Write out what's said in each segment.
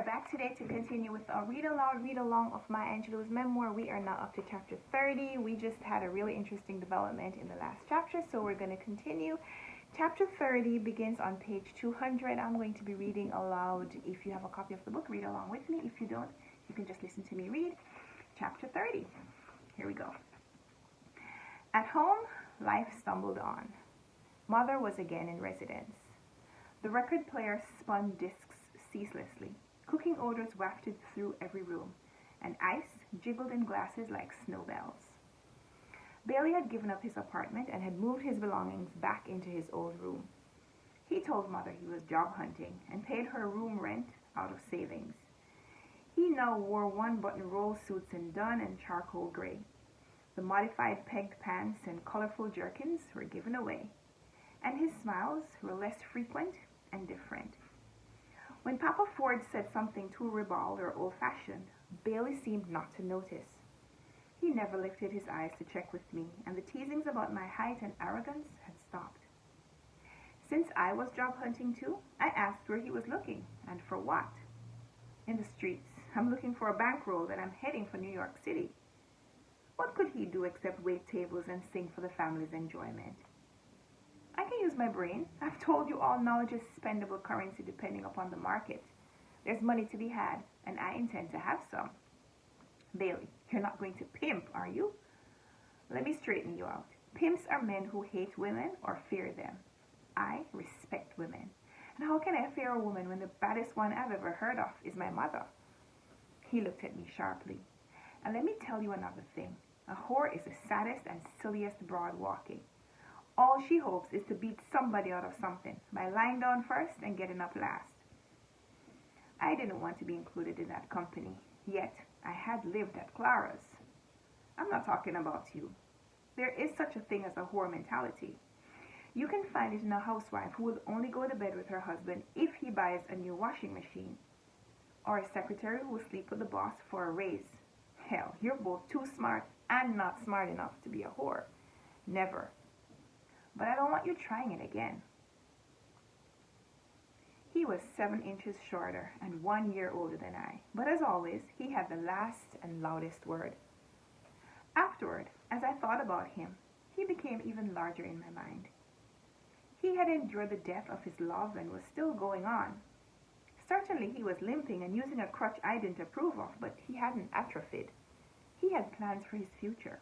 back today to continue with our read aloud, read along of Maya Angelou's memoir. We are now up to chapter 30. We just had a really interesting development in the last chapter, so we're going to continue. Chapter 30 begins on page 200. I'm going to be reading aloud. If you have a copy of the book, read along with me. If you don't, you can just listen to me read. Chapter 30. Here we go. At home, life stumbled on. Mother was again in residence. The record player spun discs ceaselessly. Cooking odors wafted through every room, and ice jiggled in glasses like snowbells. Bailey had given up his apartment and had moved his belongings back into his old room. He told Mother he was job hunting and paid her room rent out of savings. He now wore one-button roll suits in dun and charcoal gray. The modified pegged pants and colorful jerkins were given away, and his smiles were less frequent and different. When Papa Ford said something too ribald or old-fashioned, Bailey seemed not to notice. He never lifted his eyes to check with me, and the teasings about my height and arrogance had stopped. Since I was job hunting too, I asked where he was looking, and for what. In the streets, I'm looking for a bankroll that I'm heading for New York City. What could he do except wait tables and sing for the family's enjoyment? I can use my brain. I've told you all knowledge is spendable currency depending upon the market. There's money to be had, and I intend to have some. Bailey, you're not going to pimp, are you? Let me straighten you out. Pimps are men who hate women or fear them. I respect women. And how can I fear a woman when the baddest one I've ever heard of is my mother? He looked at me sharply. And let me tell you another thing. A whore is the saddest and silliest broad walking. All she hopes is to beat somebody out of something by lying down first and getting up last. I didn't want to be included in that company, yet I had lived at Clara's. I'm not talking about you. There is such a thing as a whore mentality. You can find it in a housewife who will only go to bed with her husband if he buys a new washing machine, or a secretary who will sleep with the boss for a raise. Hell, you're both too smart and not smart enough to be a whore. Never. But I don't want you trying it again. He was 7 inches shorter and 1 year older than I, but as always, he had the last and loudest word. Afterward, as I thought about him, he became even larger in my mind. He had endured the death of his love and was still going on. Certainly he was limping and using a crutch I didn't approve of, but he hadn't atrophied. He had plans for his future.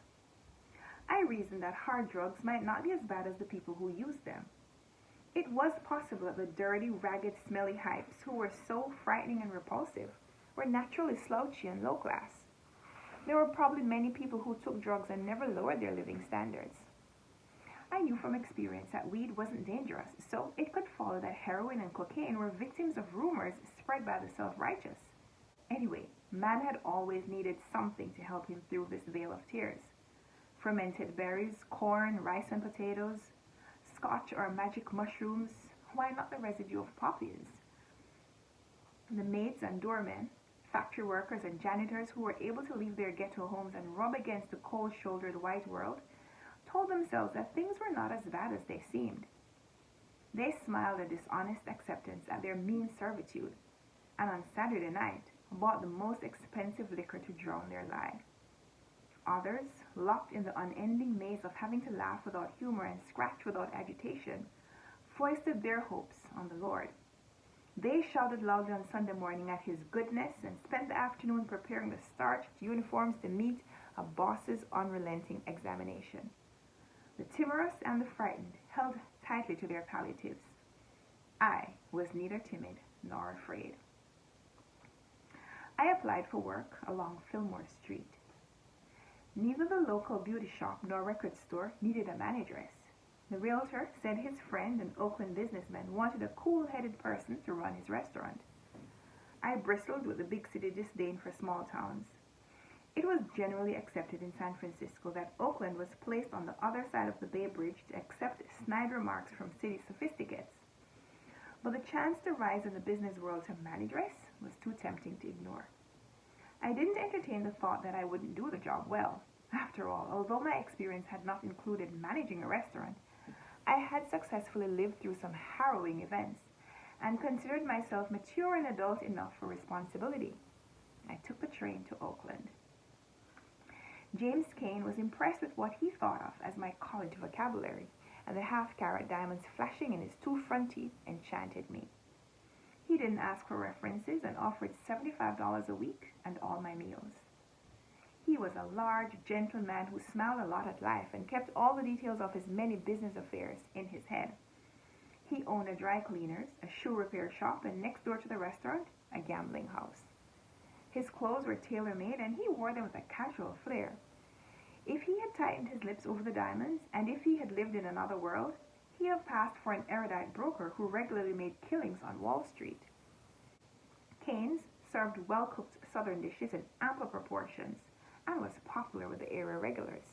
I reasoned that hard drugs might not be as bad as the people who used them. It was possible that the dirty, ragged, smelly hypes who were so frightening and repulsive were naturally slouchy and low class. There were probably many people who took drugs and never lowered their living standards. I knew from experience that weed wasn't dangerous, so it could follow that heroin and cocaine were victims of rumors spread by the self-righteous. Anyway, man had always needed something to help him through this vale of tears. Fermented berries, corn, rice and potatoes, scotch or magic mushrooms, why not the residue of poppies? The maids and doormen, factory workers and janitors who were able to leave their ghetto homes and rub against the cold-shouldered white world told themselves that things were not as bad as they seemed. They smiled a dishonest acceptance at their mean servitude, and on Saturday night bought the most expensive liquor to drown their lie. Others, locked in the unending maze of having to laugh without humor and scratch without agitation, foisted their hopes on the Lord. They shouted loudly on Sunday morning at his goodness and spent the afternoon preparing the starched uniforms to meet a boss's unrelenting examination. The timorous and the frightened held tightly to their palliatives. I was neither timid nor afraid. I applied for work along Fillmore Street. Neither the local beauty shop nor record store needed a manageress. The realtor said his friend, an Oakland businessman, wanted a cool-headed person to run his restaurant. I bristled with the big city disdain for small towns. It was generally accepted in San Francisco that Oakland was placed on the other side of the Bay Bridge to accept snide remarks from city sophisticates. But the chance to rise in the business world to manageress was too tempting to ignore. I didn't entertain the thought that I wouldn't do the job well. After all, although my experience had not included managing a restaurant, I had successfully lived through some harrowing events, and considered myself mature and adult enough for responsibility. I took the train to Oakland. James Kane was impressed with what he thought of as my college vocabulary, and the half-carat diamonds flashing in his two front teeth enchanted me. He didn't ask for references and offered $75 a week and all my meals. He was a large, gentle man who smiled a lot at life and kept all the details of his many business affairs in his head. He owned a dry cleaners, a shoe repair shop, and next door to the restaurant, a gambling house. His clothes were tailor-made, and he wore them with a casual flair. If he had tightened his lips over the diamonds, and if he had lived in another world, he'd have passed for an erudite broker who regularly made killings on Wall Street. Kane's served well-cooked southern dishes in ample proportions and was popular with the area regulars.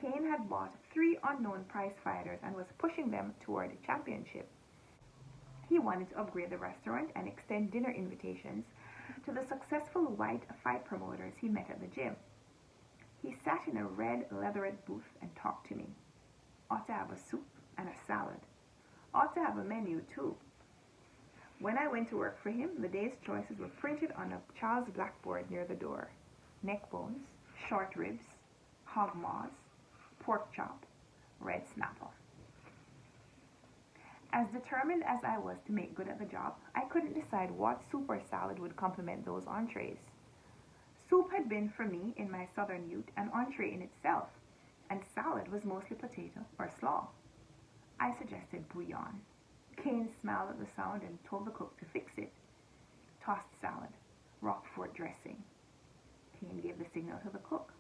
Kane had bought 3 unknown prize fighters and was pushing them toward championship. He wanted to upgrade the restaurant and extend dinner invitations to the successful white fight promoters he met at the gym. He sat in a red leatherette booth and talked to me. Ought to have a soup and a salad. Ought to have a menu too. When I went to work for him, the day's choices were printed on a child's blackboard near the door. Neck bones, short ribs, hog maws, pork chop, red snapper. As determined as I was to make good at the job, I couldn't decide what soup or salad would complement those entrees. Soup had been, for me, in my southern youth, an entree in itself, and salad was mostly potato or slaw. I suggested bouillon. Kane smiled at the sound and told the cook to fix it. Tossed salad, Roquefort dressing. Kane gave the signal to the cook.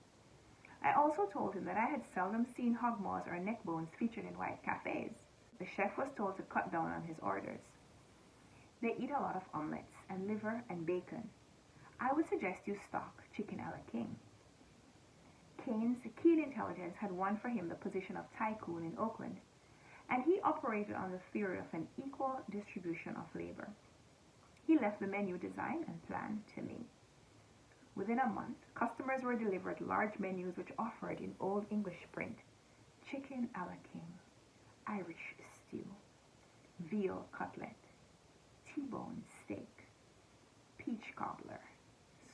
I also told him that I had seldom seen hog maws or neck bones featured in white cafes. The chef was told to cut down on his orders. They eat a lot of omelets and liver and bacon. I would suggest you stock chicken a la king. Kane's keen intelligence had won for him the position of tycoon in Oakland, and he operated on the theory of an equal distribution of labor. He left the menu design and plan to me. Within a month, customers were delivered large menus which offered in Old English print chicken a la king, Irish stew, veal cutlet, T-bone steak, peach cobbler,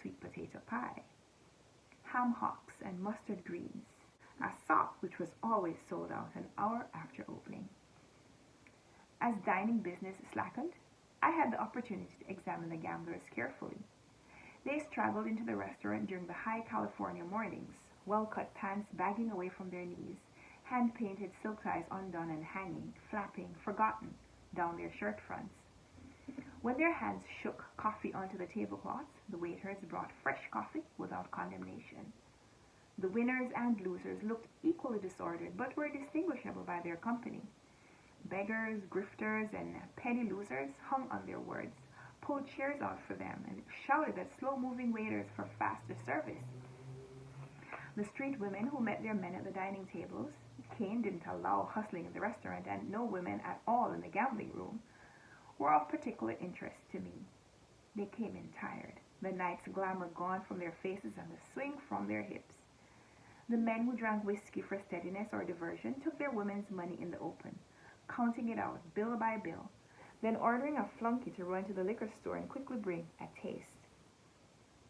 sweet potato pie, ham hocks and mustard greens, a sop which was always sold out an hour after opening. As dining business slackened, I had the opportunity to examine the gamblers carefully. They straggled into the restaurant during the high California mornings, well-cut pants bagging away from their knees, hand-painted silk ties undone and hanging, flapping, forgotten, down their shirt fronts. When their hands shook coffee onto the tablecloths, the waiters brought fresh coffee without condemnation. The winners and losers looked equally disordered, but were distinguishable by their company. Beggars, grifters, and penny losers hung on their words, pulled chairs out for them, and shouted at slow-moving waiters for faster service. The street women who met their men at the dining tables, Kane didn't allow hustling in the restaurant, and no women at all in the gambling room, were of particular interest to me. They came in tired, the night's glamour gone from their faces and the swing from their hips. The men who drank whiskey for steadiness or diversion took their women's money in the open, counting it out bill by bill, then ordering a flunky to run to the liquor store and quickly bring a taste.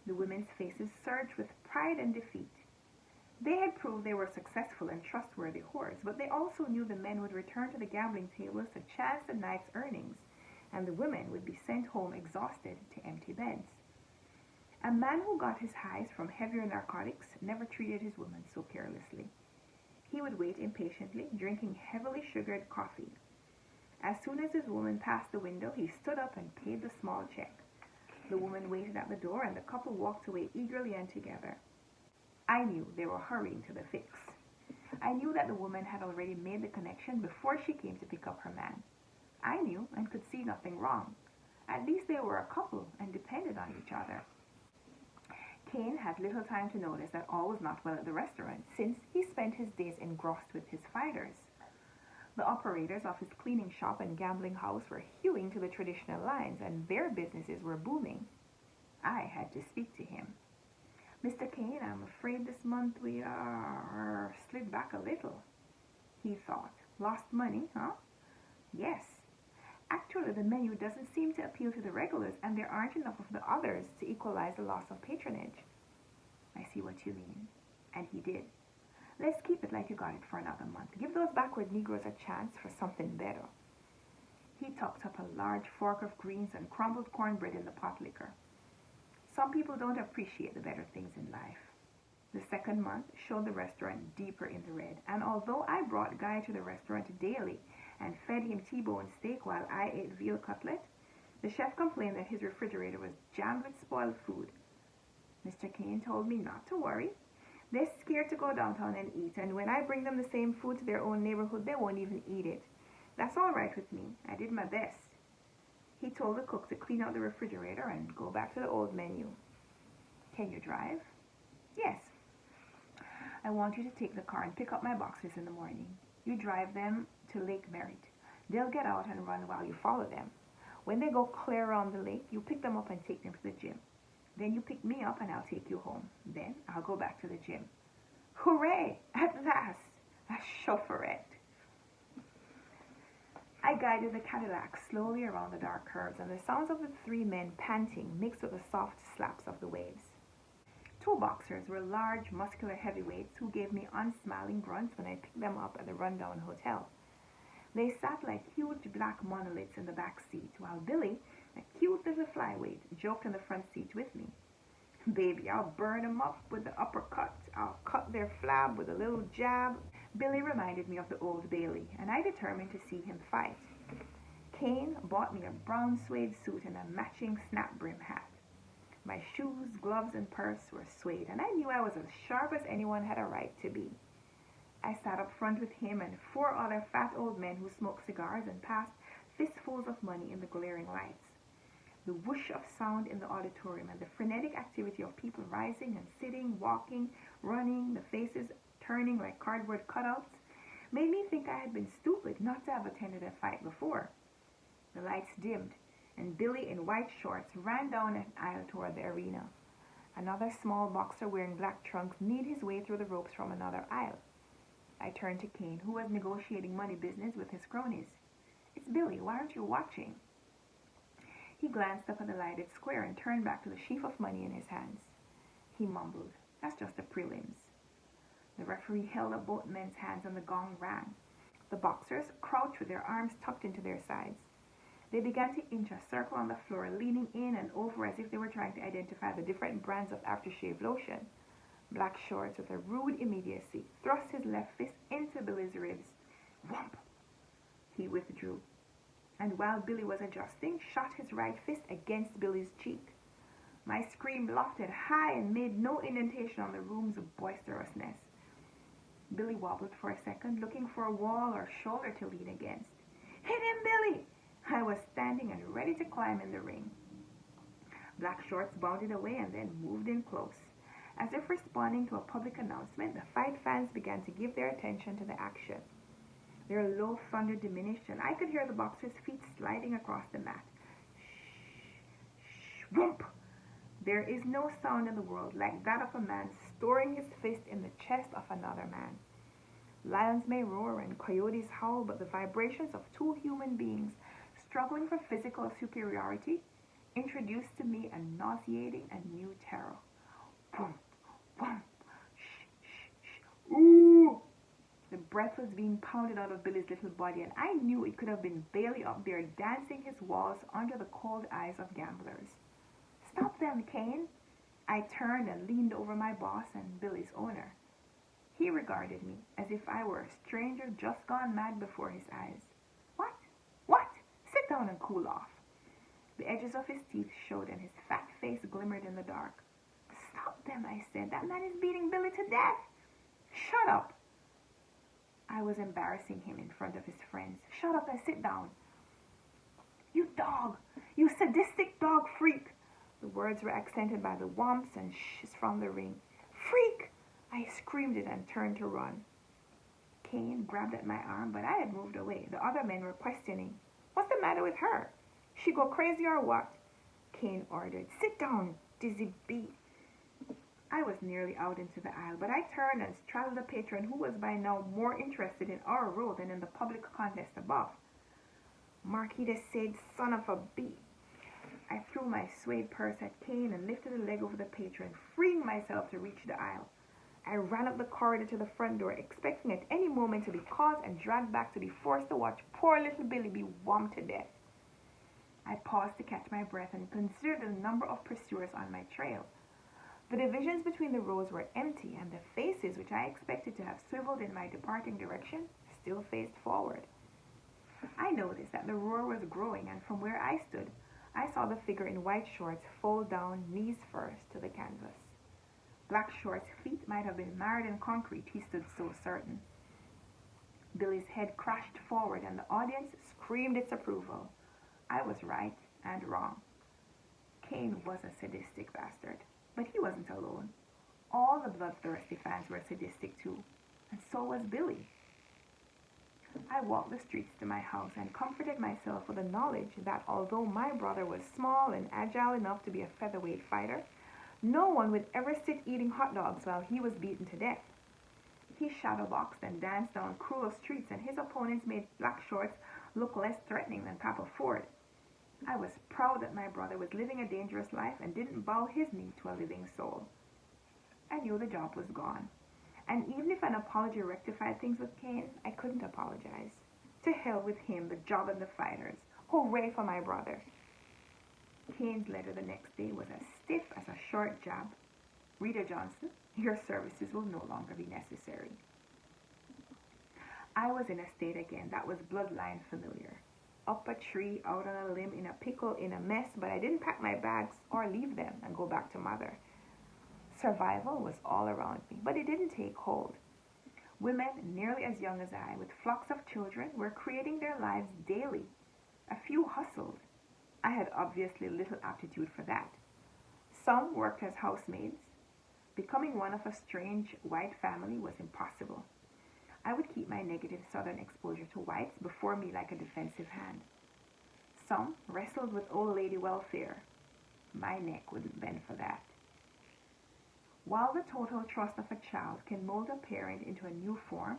The women's faces surged with pride and defeat. They had proved they were successful and trustworthy whores, but they also knew the men would return to the gambling tables to chance the night's earnings, and the women would be sent home exhausted to empty beds. A man who got his highs from heavier narcotics never treated his woman so carelessly. He would wait impatiently, drinking heavily sugared coffee. As soon as his woman passed the window, he stood up and paid the small check. The woman waited at the door, and the couple walked away eagerly and together. I knew they were hurrying to the fix. I knew that the woman had already made the connection before she came to pick up her man. I knew and could see nothing wrong. At least they were a couple and depended on each other. Kane had little time to notice that all was not well at the restaurant, since he spent his days engrossed with his fighters. The operators of his cleaning shop and gambling house were hewing to the traditional lines, and their businesses were booming. I had to speak to him. Mr. Kane, I'm afraid this month we slid back a little. He thought. Lost money, huh? Yes. Actually, the menu doesn't seem to appeal to the regulars, and there aren't enough of the others to equalize the loss of patronage. I see what you mean. And he did. Let's keep it like you got it for another month. Give those backward Negroes a chance for something better. He topped up a large fork of greens and crumbled cornbread in the pot liquor. Some people don't appreciate the better things in life. The second month showed the restaurant deeper in the red, and although I brought Guy to the restaurant daily and fed him T-bone steak while I ate veal cutlet, the chef complained that his refrigerator was jammed with spoiled food. Mr. Kane told me not to worry. They're scared to go downtown and eat, and when I bring them the same food to their own neighborhood, they won't even eat it. That's all right with me. I did my best. He told the cook to clean out the refrigerator and go back to the old menu. Can you drive? Yes. I want you to take the car and pick up my boxers in the morning. You drive them to Lake Merritt. They'll get out and run while you follow them. When they go clear around the lake, you pick them up and take them to the gym. Then you pick me up and I'll take you home. Then I'll go back to the gym. Hooray! At last! A chaufferette. I guided the Cadillac slowly around the dark curves, and the sounds of the three men panting mixed with the soft slaps of the waves. Two boxers were large, muscular heavyweights who gave me unsmiling grunts when I picked them up at the rundown hotel. They sat like huge black monoliths in the back seat, while Billy, a cute little flyweight, joked in the front seat with me. Baby, I'll burn 'em up with the uppercut. I'll cut their flab with a little jab. Billy reminded me of the Old Bailey, and I determined to see him fight. Kane bought me a brown suede suit and a matching snap brim hat. My shoes, gloves, and purse were suede, and I knew I was as sharp as anyone had a right to be. I sat up front with him and four other fat old men who smoked cigars and passed fistfuls of money in the glaring lights. The whoosh of sound in the auditorium and the frenetic activity of people rising and sitting, walking, running, the faces turning like cardboard cutouts, made me think I had been stupid not to have attended a fight before. The lights dimmed, and Billy in white shorts ran down an aisle toward the arena. Another small boxer wearing black trunks kneed his way through the ropes from another aisle. I turned to Kane, who was negotiating money business with his cronies. It's Billy, why aren't you watching? He glanced up at the lighted square and turned back to the sheaf of money in his hands. He mumbled, that's just the prelims. The referee held up both men's hands and the gong rang. The boxers crouched with their arms tucked into their sides. They began to inch a circle on the floor, leaning in and over as if they were trying to identify the different brands of aftershave lotion. Black Shorts, with a rude immediacy, thrust his left fist into Billy's ribs. Whomp! He withdrew, and while Billy was adjusting, shot his right fist against Billy's cheek. My scream lofted high and made no indentation on the room's boisterousness. Billy wobbled for a second, looking for a wall or shoulder to lean against. Hit him, Billy! I was standing and ready to climb in the ring. Black Shorts bounded away and then moved in close. As if responding to a public announcement, the fight fans began to give their attention to the action. Their low thunder diminished, and I could hear the boxer's feet sliding across the mat. Shh, shh, whoomp! There is no sound in the world like that of a man storing his fist in the chest of another man. Lions may roar and coyotes howl, but the vibrations of two human beings struggling for physical superiority introduced to me a nauseating and new terror. Boom, boom, shh, shh, shh, ooh! The breath was being pounded out of Billy's little body, and I knew it could have been Bailey up there dancing his waltz under the cold eyes of gamblers. Stop them, Kane! I turned and leaned over my boss and Billy's owner. He regarded me as if I were a stranger just gone mad before his eyes. What? What? Sit down and cool off. The edges of his teeth showed and his fat face glimmered in the dark. Stop them, I said. That man is beating Billy to death. Shut up. I was embarrassing him in front of his friends. Shut up and sit down. You dog! You sadistic dog freak! The words were accented by the whomps and shs from the ring. Freak! I screamed it and turned to run. Kane grabbed at my arm, but I had moved away. The other men were questioning. What's the matter with her? She go crazy or what? Kane ordered. Sit down, dizzy bee. I was nearly out into the aisle, but I turned and straddled a patron who was by now more interested in our row than in the public contest above. Marquita said, son of a bee. I threw my suede purse at Kane and lifted a leg over the patron, freeing myself to reach the aisle. I ran up the corridor to the front door, expecting at any moment to be caught and dragged back to be forced to watch poor little Billy be whomped to death. I paused to catch my breath and considered the number of pursuers on my trail. The divisions between the rows were empty, and the faces which I expected to have swiveled in my departing direction still faced forward. I noticed that the roar was growing, and from where I stood, I saw the figure in white shorts fold down knees first to the canvas. Black Short's feet might have been marred in concrete, he stood so certain. Billy's head crashed forward, and the audience screamed its approval. I was right and wrong. Kane was a sadistic bastard, but he wasn't alone. All the bloodthirsty fans were sadistic too, and so was Billy. I walked the streets to my house and comforted myself with the knowledge that although my brother was small and agile enough to be a featherweight fighter, no one would ever sit eating hot dogs while he was beaten to death. He shadowboxed and danced down cruel streets, and his opponents made Black Shorts look less threatening than Papa Ford. I was proud that my brother was living a dangerous life and didn't bow his knee to a living soul. I knew the job was gone, and even if an apology rectified things with Kane, I couldn't apologize. To hell with him, the job and the fighters. Hooray for my brother. Kane's letter the next day was as stiff as a short jab. Rita Johnson, your services will no longer be necessary. I was in a state again that was bloodline familiar. Up a tree, out on a limb, in a pickle, in a mess, but I didn't pack my bags or leave them and go back to mother. Survival was all around me, but it didn't take hold. Women nearly as young as I, with flocks of children, were creating their lives daily. A few hustled. I had obviously little aptitude for that. Some worked as housemaids. Becoming one of a strange white family was impossible. I would keep my negative southern exposure to whites before me like a defensive hand. Some wrestled with old lady welfare. My neck wouldn't bend for that. While the total trust of a child can mold a parent into a new form,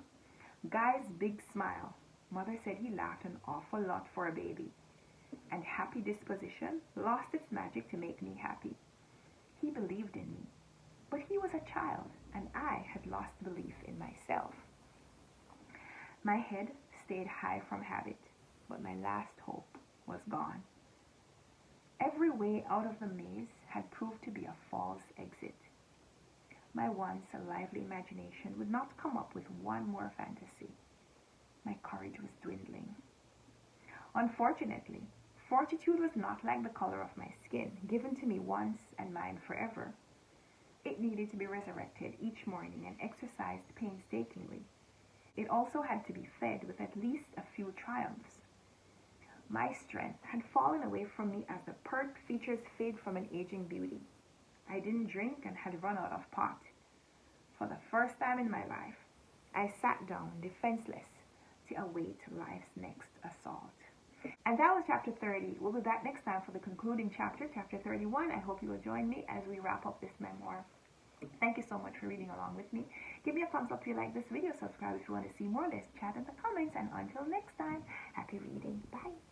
Guy's big smile, mother said he laughed an awful lot for a baby, and happy disposition lost its magic to make me happy. He believed in me, but he was a child, and I had lost belief in myself. My head stayed high from habit, but my last hope was gone. Every way out of the maze had proved to be a false exit. My once lively imagination would not come up with one more fantasy. My courage was dwindling. Unfortunately, fortitude was not like the color of my skin, given to me once and mine forever. It needed to be resurrected each morning and exercised painstakingly. It also had to be fed with at least a few triumphs. My strength had fallen away from me as the pert features fade from an aging beauty. I didn't drink and had run out of pot. For the first time in my life, I sat down defenseless to await life's next assault. And that was chapter 30. We'll be back next time for the concluding chapter, chapter 31. I hope you will join me as we wrap up this memoir. Thank you so much for reading along with me. Give me a thumbs up if you like this video. Subscribe if you want to see more. Let's chat in the comments. And until next time, happy reading. Bye.